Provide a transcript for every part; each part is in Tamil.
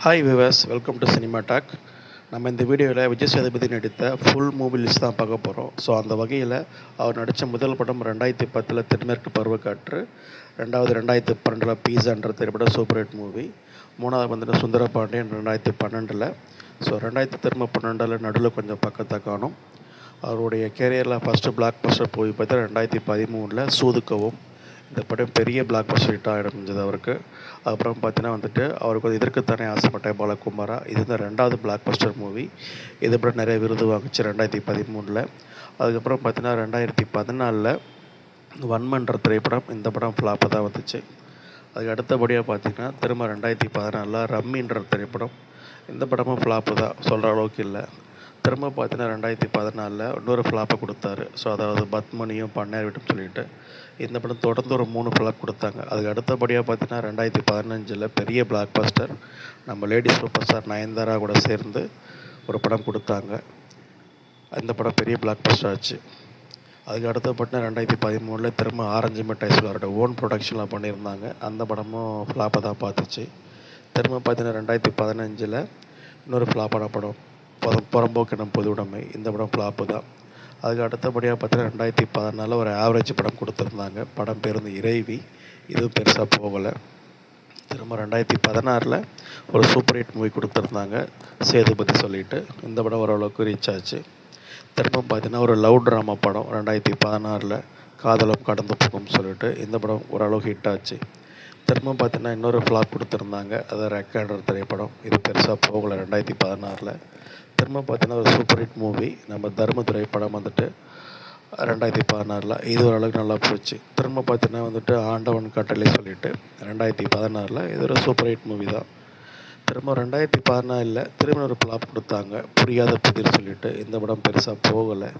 Hi viewers, welcome to cinema talk. நம்ம இந்த வீடியோவில் விஜய் சேதுபதி நடித்த ஃபுல் மூவி லிஸ்ட் தான் பார்க்க போகிறோம். ஸோ அந்த வகையில் அவர் நடித்த முதல் படம் 2010 தென்மேற்கு பருவக்காற்று, ரெண்டாவது 2012 பீஸான்ற திரைப்படம் சூப்பர் ஹிட் மூவி, மூணாவது வந்துட்டு சுந்தரபாண்டியன் 2012. ஸோ 2012 நடுவில் கொஞ்சம் பக்கத்தை காணும். அவருடைய கேரியரில் ஃபஸ்ட்டு பிளாக் பஸ்டர் போய் பார்த்தா 2013 சூதுக்கவும். இந்த படம் பெரிய பிளாக் பஸ்டர் ஹிட்டாக இருந்தது அவருக்கு. அப்புறம் பார்த்தீங்கன்னா வந்துட்டு அவருக்கு இதற்குத்தானே ஆசைப்பட்டேன் பாலகுமாரா, இது வந்து ரெண்டாவது பிளாக் பஸ்டர் மூவி. இது படம் நிறைய விருது வாங்குச்சு 2013. அதுக்கப்புறம் பார்த்தீங்கன்னா 2014 வன்மன்ற திரைப்படம், இந்த படம் ஃப்ளாப்பாக தான் வந்துச்சு. அதுக்கு அடுத்தபடியாக பார்த்திங்கன்னா திரும்ப 2014 ரம்மின்ற திரைப்படம், இந்த படமும் ஃப்ளாப்பு தான், சொல்கிற அளவுக்கு இல்லை. திரும்ப பார்த்தீங்கன்னா 2014 இன்னொரு ஃப்ளாப்பை கொடுத்தாரு. ஸோ அதாவது பத்மனியும் பண்ணையார் வீட்டும் சொல்லிட்டு இந்த படம் தொடர்ந்து ஒரு 3 ஃப்ளாப் கொடுத்தாங்க. அதுக்கு அடுத்தபடியாக பார்த்தீங்கன்னா 2015 பெரிய பிளாக் பஸ்டர், நம்ம லேடி சூப்பர் ஸ்டார் நயன்தாரா கூட சேர்ந்து ஒரு படம் கொடுத்தாங்க. அந்த படம் பெரிய பிளாக் பஸ்டர் ஆச்சு. அதுக்கு அடுத்த பட்டம் 2013 திரும்ப ஆரஞ்சு மிட்டாய் அவரோட ஓன் ப்ரொடக்ஷனில் பண்ணியிருந்தாங்க. அந்த படமும் ஃப்ளாப்பை தான் பார்த்துச்சு. திரும்ப பார்த்தீங்கன்னா 2015 இன்னொரு ஃப்ளாப்பான படம் புறம்போக்கினம் பொது உடைமை, இந்த படம் ஃப்ளாப்பு தான். அதுக்கு அடுத்தபடியாக பார்த்தீங்கன்னா 2014 ஒரு ஆவரேஜ் படம் கொடுத்துருந்தாங்க. படம் பேர் வந்து இறைவி, இதுவும் பெருசாக போகலை. திரும்ப 2016 ஒரு சூப்பர் ஹிட் மூவி கொடுத்துருந்தாங்க சேதுபதி சொல்லிட்டு, இந்த படம் ஓரளவுக்கு ரீச் ஆச்சு. திரும்ப பார்த்தீங்கன்னா ஒரு லவ் ட்ராமா படம் 2016 காதலும் கடந்து போகும் சொல்லிட்டு, இந்த படம் ஓரளவுக்கு ஹிட் ஆச்சு. திரும்ப பார்த்தீங்கன்னா இன்னொரு ஃப்ளாப் கொடுத்துருந்தாங்க, அது ரெக்கார்டர் திரைப்படம், இது பெருசாக போகலை 2016. திரும்ப பார்த்தீங்கன்னா ஒரு சூப்பர் ஹிட் மூவி நம்ம தர்மதுரை படம் வந்துட்டு 2016, இது ஓரளவுக்கு நல்லா போச்சு. திரும்ப பார்த்தீங்கன்னா வந்துட்டு ஆண்டவன் கட்டளை சொல்லிட்டு 2016, இது ஒரு சூப்பர் ஹிட் மூவி தான். திரும்ப 2014 திரும்ப ஒரு ஃப்ளாப் கொடுத்தாங்க புரியாத புதிர் சொல்லிட்டு, இந்த படம் பெருசாக போகலை.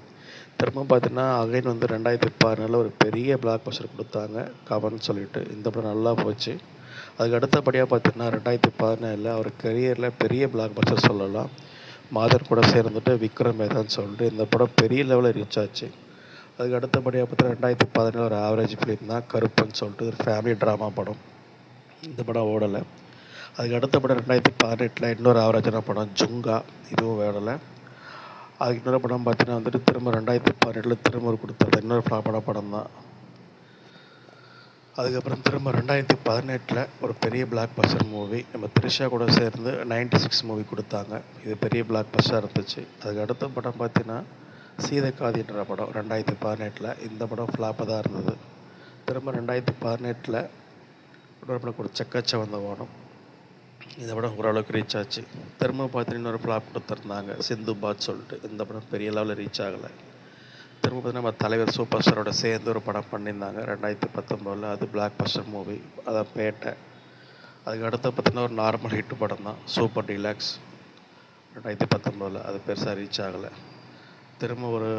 திரும்ப பார்த்தீங்கன்னா அகைன் வந்து 2016 ஒரு பெரிய பிளாக் பஸ்டர் கொடுத்தாங்க கவன் சொல்லிட்டு, இந்த படம் நல்லா போச்சு. அதுக்கு அடுத்தபடியாக பார்த்தீங்கன்னா 2017 அவர் கரியரில் பெரிய பிளாக் பஸ்டர் சொல்லலாம், மாதர் கூட சேர்ந்துட்டு விக்ரம் வேதான்னு சொல்லிட்டு, இந்த படம் பெரிய லெவலில் ரீச் ஆச்சு. அதுக்கு அடுத்தபடியாக பார்த்தீங்கன்னா 2017 ஒரு ஆவரேஜ் ஃபிலிம் தான் கருப்புன்னு சொல்லிட்டு, ஒரு ஃபேமிலி ட்ராமா படம், இந்த படம் ஓடலை. அதுக்கு அடுத்த படம் 2018 இன்னொரு ஆவரேஜான படம் ஜுங்கா, இதுவும் ஓடலை. அதுக்கு இன்னொரு படம் பார்த்தீங்கன்னா வந்துட்டு திரும்ப 2018 திரும்ப ஒரு கொடுத்தது இன்னொரு ஃப்ளாப்பான படம் தான். அதுக்கப்புறம் திரும்ப 2018 ஒரு பெரிய பிளாக் பஸ்டர் மூவி நம்ம த்ரிஷா கூட சேர்ந்து 96 மூவி கொடுத்தாங்க, இது பெரிய பிளாக் பஸ்டராக இருந்துச்சு. அதுக்கு அடுத்த படம் பார்த்தீங்கன்னா சீதைக்காதின்ற படம் 2018, இந்த படம் ஃப்ளாப்பாக தான் இருந்தது. திரும்ப 2018 இன்னொரு படம் கூட செக்கச்சவந்த வானம், இந்த படம் ஓரளவுக்கு ரீச் ஆச்சு. திரும்ப பார்த்தீங்கன்னா இன்னொரு ஃப்ளாப் கொடுத்துருந்தாங்க சிந்து பாத் சொல்லிட்டு, இந்த படம் பெரிய லெவலில் ரீச் ஆகலை. திரும்ப பார்த்தீங்கன்னா நம்ம தலைவர் சூப்பர் ஸ்டாரோட சேர்ந்து ஒரு படம் பண்ணியிருந்தாங்க 2019, அது பிளாக் பஸ்டர் மூவி, அதான் பேட்டை. அதுக்கு அடுத்து பார்த்தீங்கன்னா ஒரு நார்மல் ஹிட் படம் தான் சூப்பர் டீலக்ஸ் 2019, அது பெருசாக ரீச் ஆகலை. திரும்ப ஒரு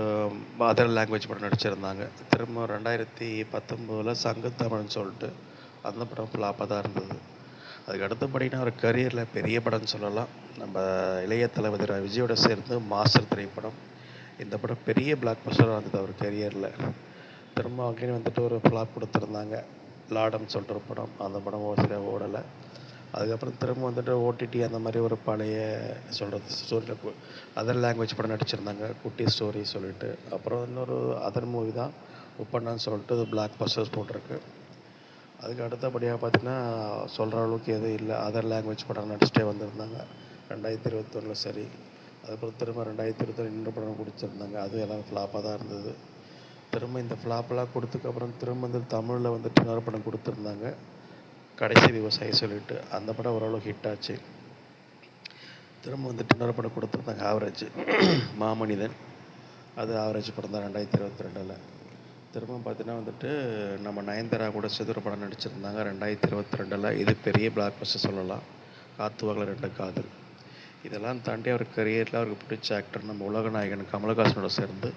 அதர் லாங்குவேஜ் படம் நடிச்சிருந்தாங்க. திரும்ப 2019 சங்கத்தமிழ்னு சொல்லிட்டு, அந்த படம் ஃப்ளாப்பாக தான் இருந்தது. அதுக்கு அடுத்தபடினா ஒரு கரியரில் பெரிய படம்னு சொல்லலாம், நம்ம இளைய தளபதி விஜயோட சேர்ந்து மாஸ்டர் திரைப்படம், இந்த படம் பெரிய பிளாக் பஸ்டராக இருந்தது அவர் கரியரில். திரும்ப அங்கேயும் வந்துட்டு ஒரு ஃப்ளாப் கொடுத்துருந்தாங்க லாடம்னு சொல்லிட்டு ஒரு படம், அந்த படம் சரியாக ஓடலை. அதுக்கப்புறம் திரும்ப வந்துட்டு ஓடிடி அந்த மாதிரி ஒரு பழைய சொல்கிறது ஸ்டோரியில் அதர் லாங்குவேஜ் படம் நடிச்சிருந்தாங்க குட்டி ஸ்டோரி சொல்லிட்டு. அப்புறம் இன்னொரு அதர் மூவி தான் உப்பண்ணான்னு சொல்லிட்டு பிளாக் பஸ்டர்ஸ் போட்டிருக்கு. அதுக்கு அடுத்தபடியாக பார்த்திங்கன்னா சொல்கிற அளவுக்கு எதுவும் இல்லை, அதர் லாங்குவேஜ் படம் நடிச்சிட்டே வந்திருந்தாங்க 2021 சரி. அதுக்கப்புறம் திரும்ப 2021 இன்னொரு படம் கொடுத்துருந்தாங்க, அதுவும் எல்லாம் ஃப்ளாப்பாக தான் இருந்தது. திரும்ப இந்த ஃப்ளாப்பெல்லாம் கொடுத்ததுக்கப்புறம் திரும்ப வந்து தமிழில் வந்துட்டு இன்னொரு படம் கொடுத்துருந்தாங்க கடைசி விவசாயி சொல்லிட்டு, அந்த படம் ஓரளவுக்கு ஹிட் ஆச்சு. திரும்ப வந்துட்டு இன்னொரு படம் கொடுத்துருந்தாங்க ஆவரேஜ் மாமனிதன், அது ஆவரேஜ் படம் தான் 2022. திரும்ப பார்த்தீங்கன்னா வந்துட்டு நம்ம நயன்தாரா கூட சேர்ந்து ஒரு படம் நடிச்சிருந்தாங்க 2022, இது பெரிய பிளாக் பஸ்டர் சொல்லலாம், காத்துவாகல ரெண்டு காதல். இதெல்லாம் தாண்டி அவர் கரியரில் அவருக்கு பிடிச்ச ஆக்டர் நம்ம உலக நாயகன் கமலஹாசனோட சேர்ந்து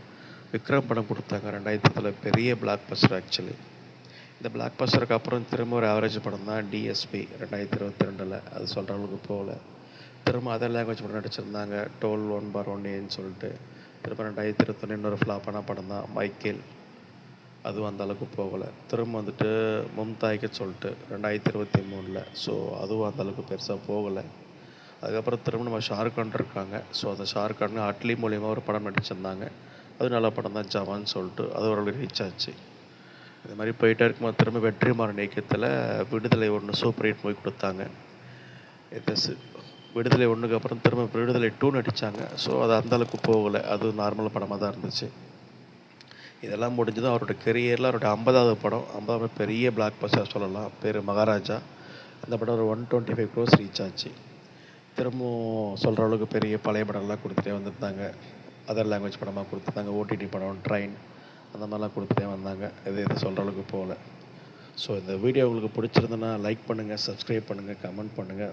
விக்ரம் படம் கொடுத்தாங்க 2010, பெரிய பிளாக் பஸ்டர் ஆக்சுவலி. இந்த பிளாக் பஸ்டருக்கு அப்புறம் திரும்ப ஒரு ஆவரேஜ் படம் தான் டிஎஸ்பி 2022, அது சொல்கிற அளவுக்கு போகல. திரும்ப அதர் லாங்குவேஜ் படம் நடிச்சிருந்தாங்க 12 1/1 சொல்லிட்டு, திரும்ப 2021 இன்னொரு ஃப்ளாப்பான படம் தான் மைக்கேல், அதுவும் அந்த அளவுக்கு போகலை. திரும்ப வந்துட்டு மும்தாய்க்கு சொல்லிட்டு 2023, ஸோ அதுவும் அந்த அளவுக்கு பெருசாக போகலை. அதுக்கப்புறம் திரும்ப நம்ம ஷாருக்கான் இருக்காங்க. ஸோ அந்த ஷாருக்கான் அட்லி மூலியமா ஒரு படம் நடிச்சிருந்தாங்க. அது நல்ல படம் தான் ஜவான் சொல்லிட்டு. அது ஓரளவுக்கு ரீச் ஆச்சு. இது மாதிரி போயிட்டே இருக்கும்போது திரும்ப வெற்றிமாறன் இயக்கத்தில் விடுதலை 1 சூப்பர் ஹிட் மூவி கொடுத்தாங்க. விடுதலை 1க்கு அப்புறம் திரும்ப விடுதலை 2 நடித்தாங்க. ஸோ அது அந்தளவுக்கு போகலை. அது நார்மல் படமாக தான் இருந்துச்சு. இதெல்லாம் முடிஞ்சதும் அவரோட கெரியரில் அவருடைய 50வது படம், 50வது பெரிய பிளாக் பஸ்டர் சொல்லலாம். பேர் மகாராஜா. அந்த படம் ஒரு 125 crores ரீச் ஆச்சு. திரும்பவும் சொல்கிற அளவுக்கு பெரிய பழைய படம்லாம் கொடுத்துட்டே வந்திருந்தாங்க. அதர் லாங்குவேஜ் படமாக கொடுத்துருந்தாங்க. ஓடிடி படம், ட்ரெயின் அந்த மாதிரிலாம் கொடுத்துட்டே வந்தாங்க. இது சொல்கிற அளவுக்கு போகல. ஸோ இந்த வீடியோ உங்களுக்கு பிடிச்சிருந்ததுன்னா லைக் பண்ணுங்கள், சப்ஸ்கிரைப் பண்ணுங்கள், கமெண்ட் பண்ணுங்கள்.